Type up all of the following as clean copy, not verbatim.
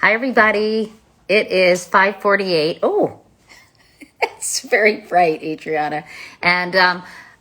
Hi, everybody. It is 5:48. Oh, it's very bright, Adriana. And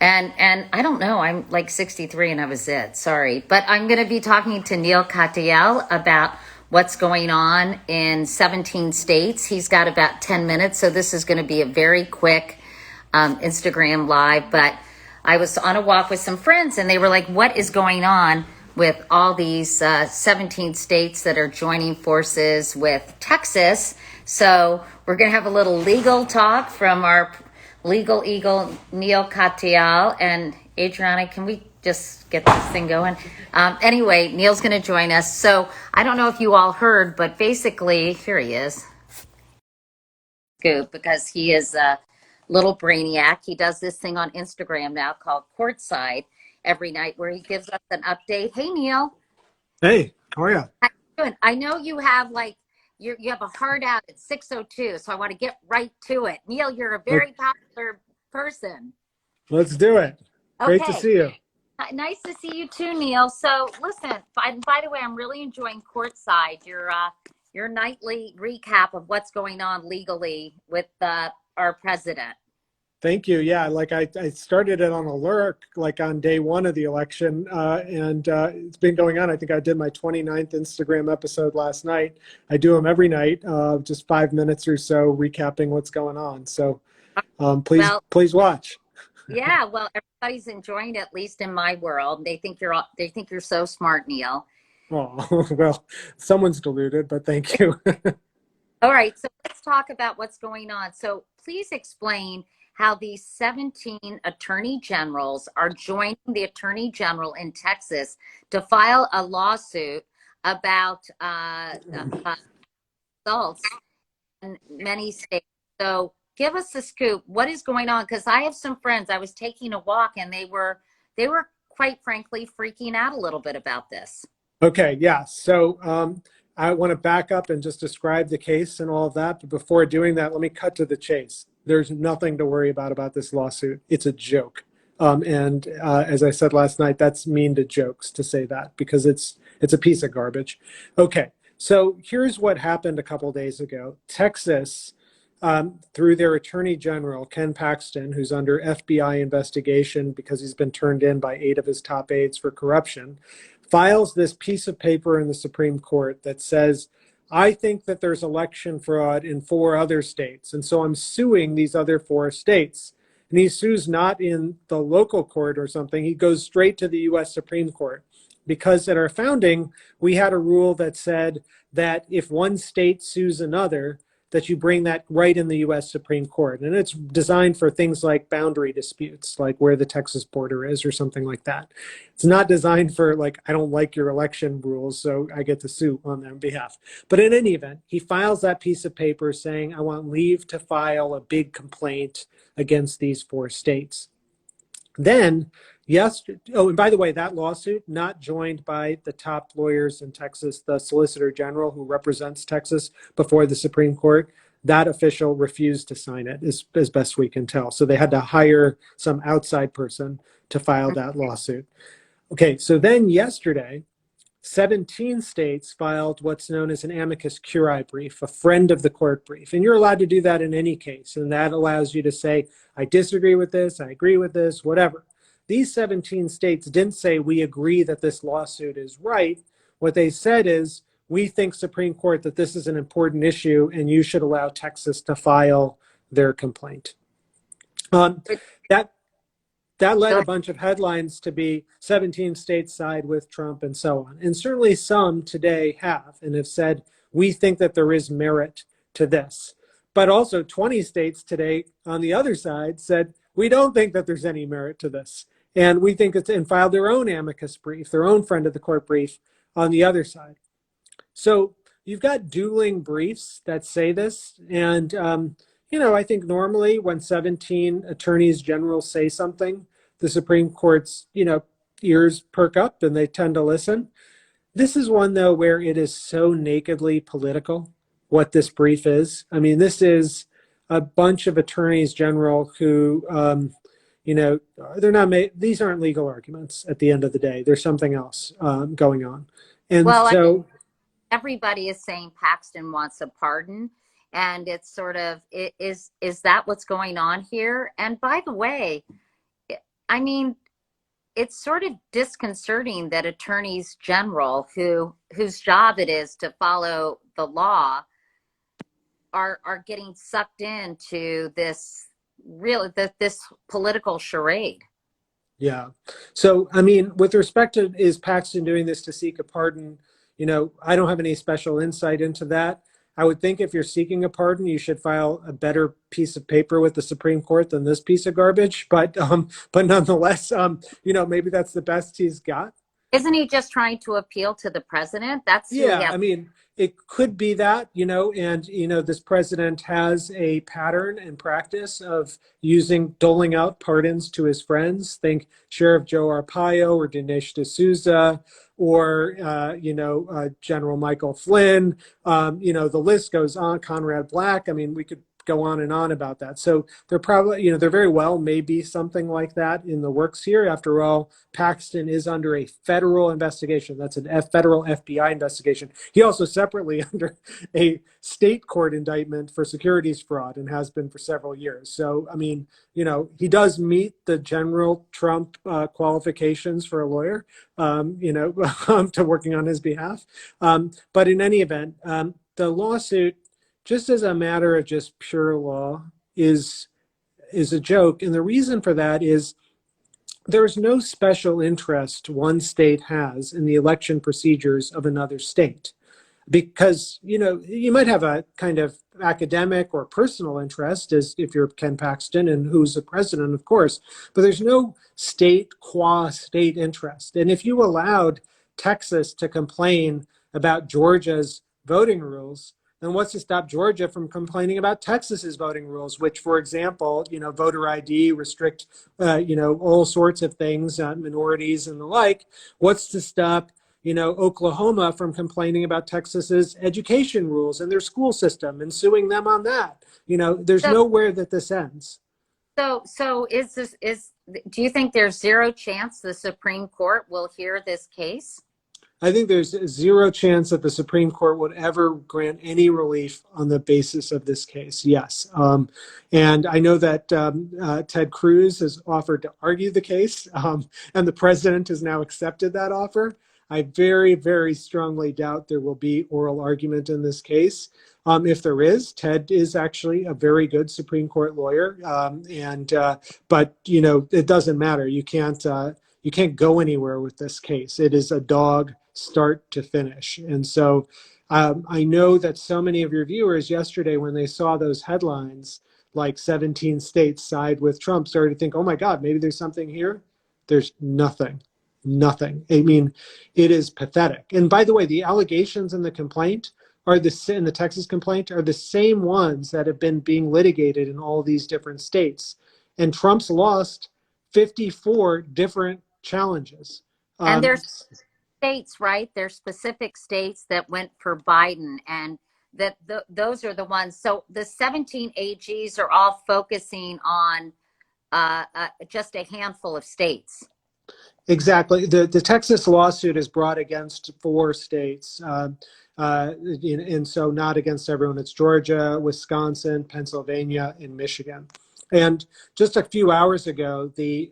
and I don't know. I'm like 63 and I was it. Sorry, but I'm going to be talking to Neil Katiel about what's going on in 17 states. He's got about 10 minutes, so this is going to be a very quick Instagram live. But I was on a walk with some friends, and they were like, "What is going on with all these 17 states that are joining forces with Texas?" So we're going to have a little legal talk from our legal eagle, Neil Katiel. And Adriana, can we just get this thing going? Anyway, Neil's going to join us. So I don't know if you all heard, but basically, here he is. Scoop, because he is a little brainiac. He does this thing on Instagram now called Courtside every night where he gives us an update. Hey, Neil. Hey, how are you? How you doing? I know you have you have a hard out at 6:02, so I want to get right to it. Neil, you're a Let, very popular person. let's do it. Great to Okay. see you. Nice to see you too, Neil. So listen, by the way, I'm really enjoying Courtside, your nightly recap of what's going on legally with our president. Thank you. Yeah, I started it on alert like on day one of the election, and it's been going on. I think I did my 29th Instagram episode last night. I do them every night, just 5 minutes or so recapping what's going on. So please, Well, please watch. yeah, well, everybody's enjoying it, at least in my world. They think you're so smart, Neil. Oh, well, someone's deluded, but thank you. All right, so let's talk about what's going on. So please explain how these 17 attorney generals are joining the attorney general in Texas to file a lawsuit about assaults in many states. So give us the scoop. What is going on? Because I have some friends. I was taking a walk, and they were quite frankly freaking out a little bit about this. Okay, yeah. So I want to back up and just describe the case and all of that. But before doing that, let me cut to the chase. There's nothing to worry about this lawsuit. It's a joke. And as I said last night, that's mean to jokes to say that because it's a piece of garbage. Okay, so here's what happened a couple days ago. Texas, through their attorney general, Ken Paxton, who's under FBI investigation because he's been turned in by 8 of his top aides for corruption, files this piece of paper in the Supreme Court that says, I think that there's election fraud in 4 other states. And so I'm suing these other 4 states. And he sues not in the local court or something. He goes straight to the US Supreme Court. Because at our founding, we had a rule that said that if one state sues another, that you bring that right in the US Supreme Court. And it's designed for things like boundary disputes, like where the Texas border is or something like that. It's not designed for like, I don't like your election rules, so I get to sue on their behalf. But in any event, he files that piece of paper saying, I want leave to file a big complaint against these 4 states. Then, yes, oh, and by the way, that lawsuit, not joined by the top lawyers in Texas, the Solicitor General who represents Texas before the Supreme Court, that official refused to sign it, as best we can tell. So they had to hire some outside person to file that lawsuit. Okay, so then yesterday, 17 states filed what's known as an amicus curiae brief, a friend of the court brief. And you're allowed to do that in any case. And that allows you to say, I disagree with this, I agree with this, whatever. These 17 states didn't say, we agree that this lawsuit is right. What they said is, we think, Supreme Court, that this is an important issue and you should allow Texas to file their complaint. That that led a bunch of headlines to be 17 states side with Trump and so on. And certainly some today have and have said, we think that there is merit to this. But also 20 states today on the other side said, we don't think that there's any merit to this. And we think it's, and filed their own amicus brief, their own friend of the court brief on the other side. So you've got dueling briefs that say this. And, I think normally when 17 attorneys general say something, the Supreme Court's, ears perk up and they tend to listen. This is one, though, where it is so nakedly political, what this brief is. I mean, this is a bunch of attorneys general who, they're not these aren't legal arguments at the end of the day. There's something else going on. And Well, so, everybody is saying Paxton wants a pardon. And it's sort of, is that what's going on here? And by the way, I mean, it's sort of disconcerting that attorneys general whose job it is to follow the law are getting sucked into this this political charade. Yeah. So, I mean, with respect to is Paxton doing this to seek a pardon, I don't have any special insight into that. I would think if you're seeking a pardon, you should file a better piece of paper with the Supreme Court than this piece of garbage. But nonetheless, maybe that's the best he's got. Isn't he just trying to appeal to the president? That's who he Yeah, has. I mean, it could be that, and, this president has a pattern and practice of doling out pardons to his friends. Think Sheriff Joe Arpaio or Dinesh D'Souza or, General Michael Flynn. The list goes on, Conrad Black. I mean, we could go on and on about that. So there probably, there very well may be something like that in the works here. After all, Paxton is under a federal investigation. That's a federal FBI investigation. He also separately under a state court indictment for securities fraud and has been for several years. So, I mean, he does meet the general Trump qualifications for a lawyer, to working on his behalf. But in any event, the lawsuit, just as a matter of just pure law, is a joke. And the reason for that is there's no special interest one state has in the election procedures of another state. Because, you might have a kind of academic or personal interest, as if you're Ken Paxton and who's the president, of course, but there's no state qua state interest. And if you allowed Texas to complain about Georgia's voting rules, then what's to stop Georgia from complaining about Texas's voting rules, which, for example, voter ID, restrict, all sorts of things, minorities and the like? What's to stop Oklahoma from complaining about Texas's education rules and their school system and suing them on that? There's nowhere that this ends. So do you think there's zero chance the Supreme Court will hear this case? I think there's zero chance that the Supreme Court would ever grant any relief on the basis of this case. Yes. And I know that Ted Cruz has offered to argue the case, and the president has now accepted that offer. I very, very strongly doubt there will be oral argument in this case. If there is, Ted is actually a very good Supreme Court lawyer. But it doesn't matter. You can't go anywhere with this case. It is a dog start to finish. And so I know that so many of your viewers yesterday, when they saw those headlines, like 17 states side with Trump, started to think, oh my God, maybe there's something here. There's nothing. I mean, it is pathetic. And by the way, the allegations in the complaint in the Texas complaint are the same ones that have been being litigated in all these different states. And Trump's lost 54 different challenges. And there's states, right? There's specific states that went for Biden, and those are the ones. So the 17 AGs are all focusing on just a handful of states. Exactly. The Texas lawsuit is brought against 4 states. And so not against everyone. It's Georgia, Wisconsin, Pennsylvania, and Michigan. And just a few hours ago, the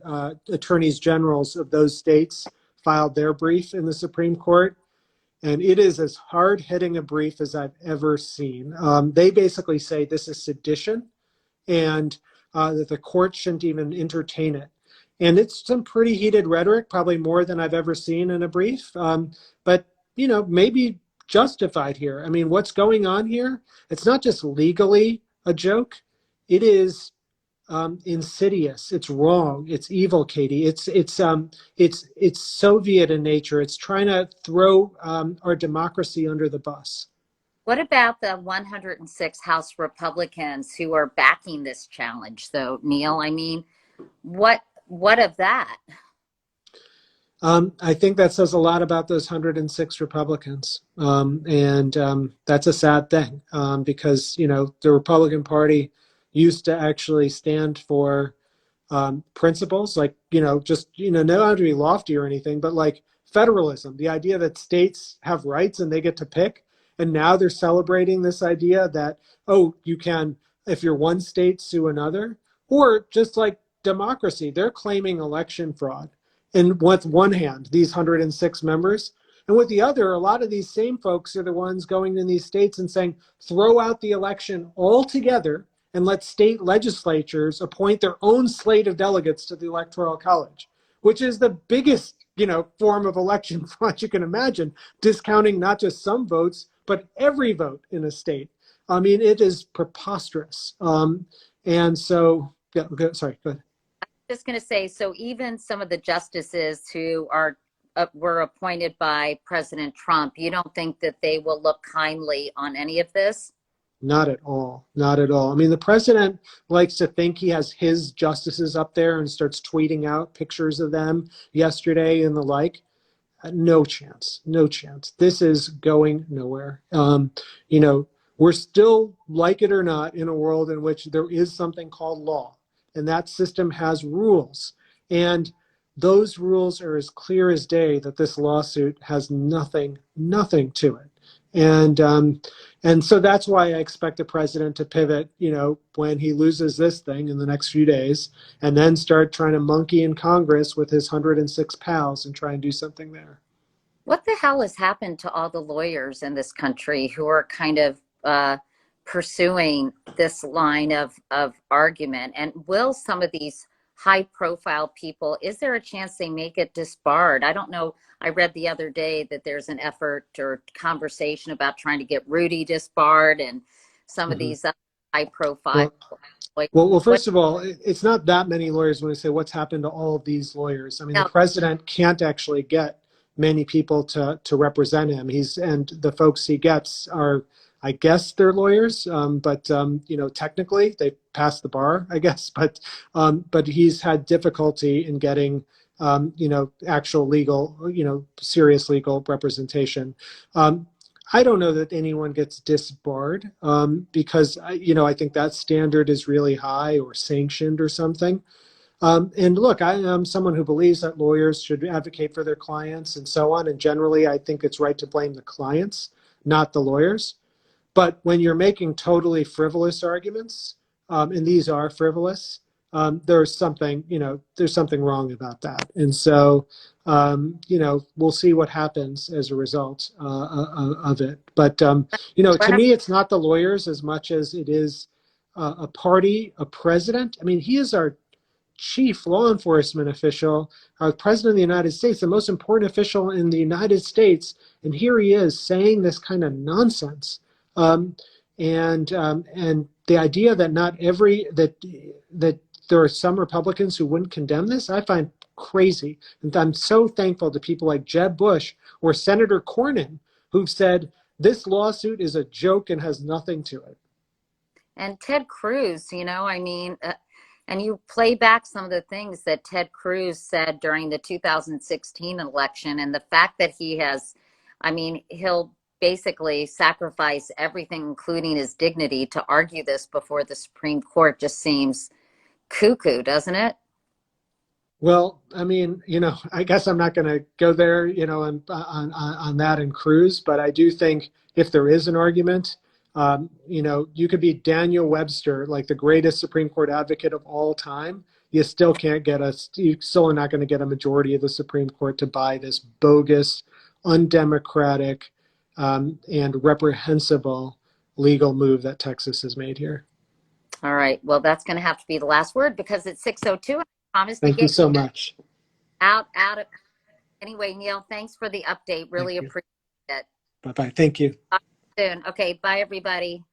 attorneys generals of those states filed their brief in the Supreme Court. And it is as hard-hitting a brief as I've ever seen. They basically say this is sedition and that the court shouldn't even entertain it. And it's some pretty heated rhetoric, probably more than I've ever seen in a brief. But, maybe justified here. I mean, what's going on here? It's not just legally a joke. It is insidious. It's wrong. It's evil, Katie. It's Soviet in nature. It's trying to throw our democracy under the bus. What about the 106 House Republicans who are backing this challenge, though, Neil? I mean, what of that? I think that says a lot about those 106 Republicans. And that's a sad thing because, the Republican Party used to actually stand for principles like, not have to be lofty or anything, but like federalism, the idea that states have rights and they get to pick. And now they're celebrating this idea that, oh, you can, if you're one state, sue another. Or just like democracy, they're claiming election fraud. And with one hand, these 106 members, and with the other, a lot of these same folks are the ones going in these states and saying, throw out the election altogether and let state legislatures appoint their own slate of delegates to the Electoral College, which is the biggest, form of election fraud you can imagine, discounting not just some votes, but every vote in a state. I mean, it is preposterous. And so, yeah, okay, sorry, go ahead. Just going to say, so even some of the justices who are were appointed by President Trump, you don't think that they will look kindly on any of this? Not at all. Not at all. I mean, the president likes to think he has his justices up there and starts tweeting out pictures of them yesterday and the like. No chance. No chance. This is going nowhere. We're still, like it or not, in a world in which there is something called law, and that system has rules. And those rules are as clear as day that this lawsuit has nothing to it. And so that's why I expect the president to pivot, when he loses this thing in the next few days, and then start trying to monkey in Congress with his 106 pals and try and do something there. What the hell has happened to all the lawyers in this country who are kind of pursuing this line of argument? And will some of these high profile people, is there a chance they may get disbarred? I don't know. I read the other day that there's an effort or conversation about trying to get Rudy disbarred and some of these high profile. Well, first of all, it's not that many lawyers when we say what's happened to all of these lawyers. I mean, the president can't actually get many people to represent him. And the folks he gets are, I guess, they're lawyers, but technically they passed the bar, I guess. But he's had difficulty in getting actual legal, serious legal representation. I don't know that anyone gets disbarred because I think that standard is really high or sanctioned or something. And look, I am someone who believes that lawyers should advocate for their clients and so on. And generally, I think it's right to blame the clients, not the lawyers. But when you're making totally frivolous arguments, and these are frivolous, there's something wrong about that. And so, we'll see what happens as a result of it. But, to me, it's not the lawyers as much as it is a party, a president. I mean, he is our chief law enforcement official, our president of the United States, the most important official in the United States. And here he is saying this kind of nonsense. And the idea that that there are some Republicans who wouldn't condemn this, I find crazy. And I'm so thankful to people like Jeb Bush or Senator Cornyn, who've said this lawsuit is a joke and has nothing to it. And Ted Cruz, and you play back some of the things that Ted Cruz said during the 2016 election, and the fact that he'll basically sacrifice everything, including his dignity, to argue this before the Supreme Court just seems cuckoo, doesn't it? Well, I guess I'm not going to go there, on that and Cruz, but I do think if there is an argument, you could be Daniel Webster, like the greatest Supreme Court advocate of all time. You still are not going to get a majority of the Supreme Court to buy this bogus, undemocratic, and reprehensible legal move that Texas has made here. All right. Well, that's going to have to be the last word because it's 6:02. I promised Thank to you get so much. Out of anyway, Neil, thanks for the update. Really appreciate it. Bye-bye. Thank you. Talk soon. Okay. Bye, everybody.